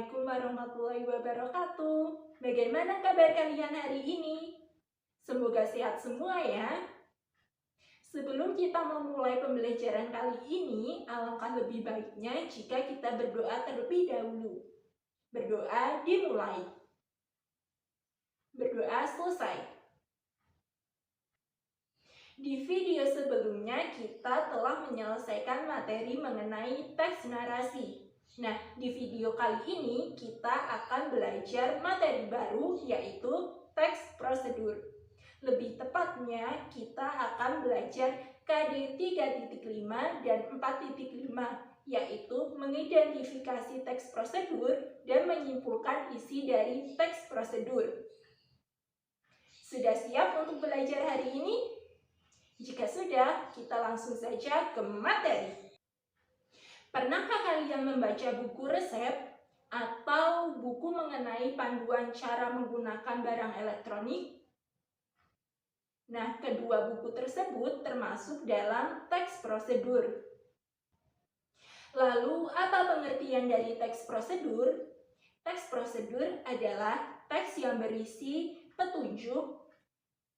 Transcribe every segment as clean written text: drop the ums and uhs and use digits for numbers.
Assalamualaikum warahmatullahi wabarakatuh. Bagaimana kabar kalian hari ini? Semoga sehat semua ya. Sebelum kita memulai pembelajaran kali ini, alangkah lebih baiknya jika kita berdoa terlebih dahulu. Berdoa dimulai. Berdoa selesai. Di video sebelumnya kita telah menyelesaikan materi mengenai teks narasi. Nah, di video kali ini kita akan belajar materi baru yaitu teks prosedur. Lebih tepatnya kita akan belajar KD 3.5 dan 4.5 yaitu mengidentifikasi teks prosedur dan menyimpulkan isi dari teks prosedur. Sudah siap untuk belajar hari ini? Jika sudah, kita langsung saja ke materi. Pernahkah kalian membaca buku resep atau buku mengenai panduan cara menggunakan barang elektronik? Nah, kedua buku tersebut termasuk dalam teks prosedur. Lalu, apa pengertian dari teks prosedur? Teks prosedur adalah teks yang berisi petunjuk,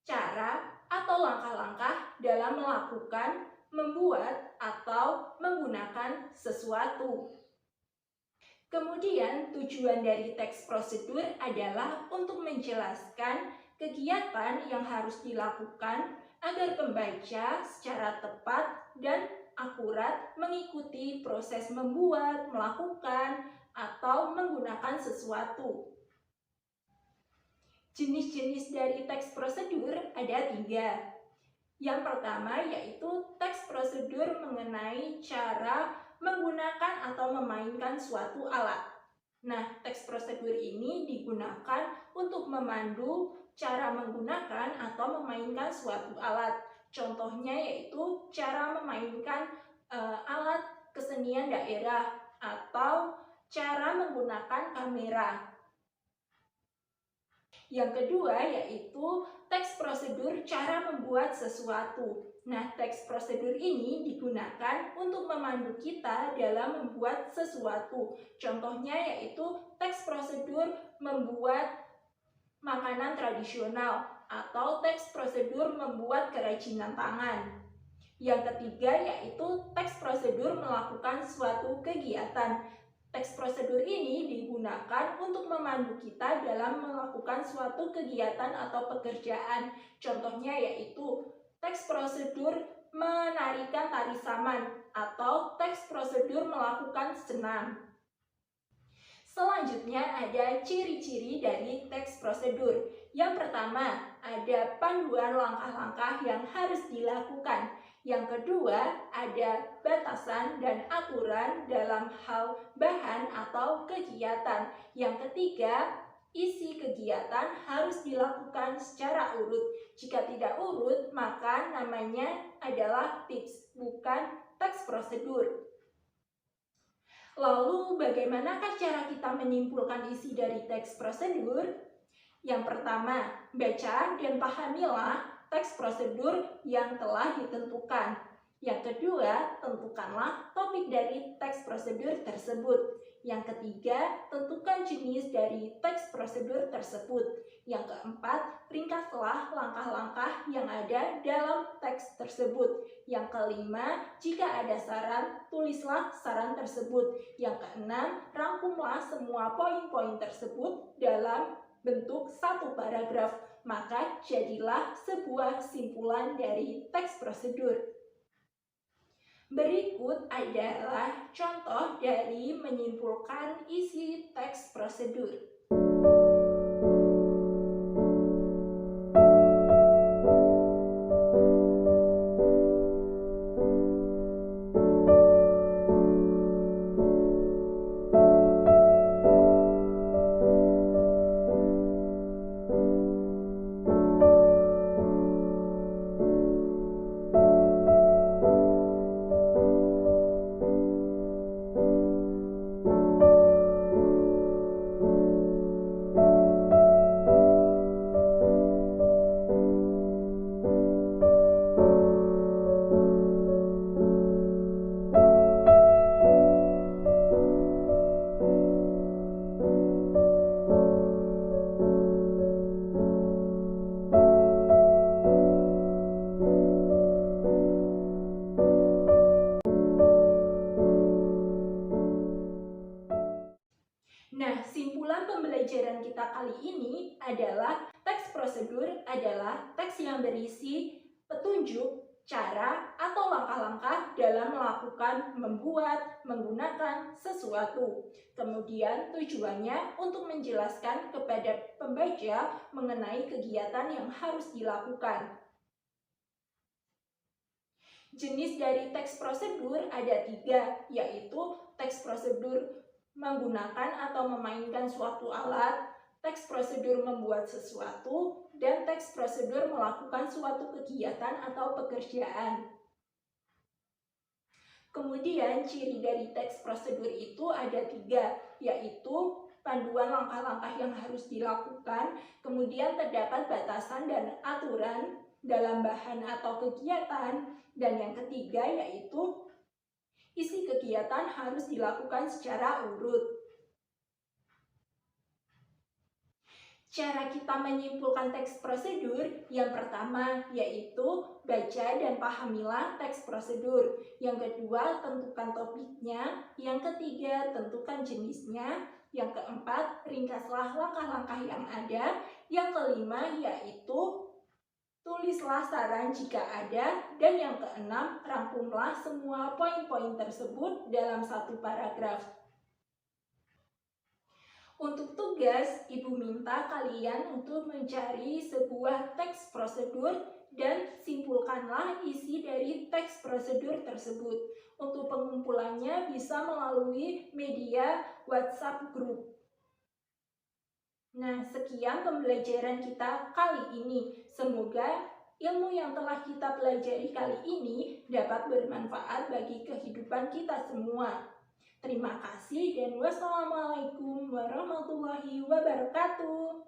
cara, atau langkah-langkah dalam melakukan, membuat, atau menggunakan sesuatu. Kemudian, tujuan dari teks prosedur adalah untuk menjelaskan kegiatan yang harus dilakukan agar pembaca secara tepat dan akurat mengikuti proses membuat, melakukan, atau menggunakan sesuatu. Jenis-jenis dari teks prosedur ada 3. Yang pertama yaitu teks prosedur mengenai cara menggunakan atau memainkan suatu alat. Nah, teks prosedur ini digunakan untuk memandu cara menggunakan atau memainkan suatu alat. Contohnya yaitu cara memainkan alat kesenian daerah atau cara menggunakan kamera. Yang kedua yaitu teks prosedur cara membuat sesuatu. Nah, teks prosedur ini digunakan untuk memandu kita dalam membuat sesuatu. Contohnya yaitu teks prosedur membuat makanan tradisional atau teks prosedur membuat kerajinan tangan. Yang ketiga yaitu teks prosedur melakukan suatu kegiatan. Teks prosedur ini digunakan untuk memandu kita dalam melakukan suatu kegiatan atau pekerjaan. Contohnya yaitu teks prosedur menarikan tari saman atau teks prosedur melakukan senam. Selanjutnya ada ciri-ciri dari teks prosedur. Yang pertama, ada panduan langkah-langkah yang harus dilakukan. Yang kedua, ada batasan dan aturan dalam hal bahan atau kegiatan. Yang ketiga, isi kegiatan harus dilakukan secara urut. Jika tidak urut, maka namanya adalah tips, bukan teks prosedur. Lalu, bagaimanakah cara kita menyimpulkan isi dari teks prosedur? Yang pertama, baca dan pahamilah teks prosedur yang telah ditentukan. Yang kedua, tentukanlah topik dari teks prosedur tersebut. Yang ketiga, tentukan jenis dari teks prosedur tersebut. Yang keempat, ringkaslah langkah-langkah yang ada dalam teks tersebut. Yang kelima, jika ada saran, tulislah saran tersebut. Yang keenam, rangkumlah semua poin-poin tersebut dalam bentuk satu paragraf. Maka jadilah sebuah kesimpulan dari teks prosedur. Berikut adalah contoh dari menyimpulkan isi teks prosedur. pembelajaran kita kali ini adalah teks prosedur adalah teks yang berisi petunjuk, cara, atau langkah-langkah dalam melakukan, membuat, menggunakan sesuatu. Kemudian tujuannya untuk menjelaskan kepada pembaca mengenai kegiatan yang harus dilakukan. Jenis dari teks prosedur ada 3, yaitu teks prosedur menggunakan atau memainkan suatu alat, teks prosedur membuat sesuatu, dan teks prosedur melakukan suatu kegiatan atau pekerjaan. Kemudian ciri dari teks prosedur itu ada 3, yaitu panduan langkah-langkah yang harus dilakukan, kemudian terdapat batasan dan aturan dalam bahan atau kegiatan, dan yang ketiga yaitu isi kegiatan harus dilakukan secara urut. Cara kita menyimpulkan teks prosedur yang pertama yaitu baca dan pahamilah teks prosedur. Yang kedua, tentukan topiknya. Yang ketiga, tentukan jenisnya. Yang keempat, ringkaslah langkah-langkah yang ada. Yang kelima yaitu tulislah saran jika ada. Dan yang keenam, rangkumlah semua poin-poin tersebut dalam satu paragraf. Untuk tugas, Ibu minta kalian untuk mencari sebuah teks prosedur dan simpulkanlah isi dari teks prosedur tersebut. Untuk pengumpulannya bisa melalui media WhatsApp group. Nah, sekian pembelajaran kita kali ini. Semoga ilmu yang telah kita pelajari kali ini dapat bermanfaat bagi kehidupan kita semua. Terima kasih dan wassalamualaikum warahmatullahi wabarakatuh.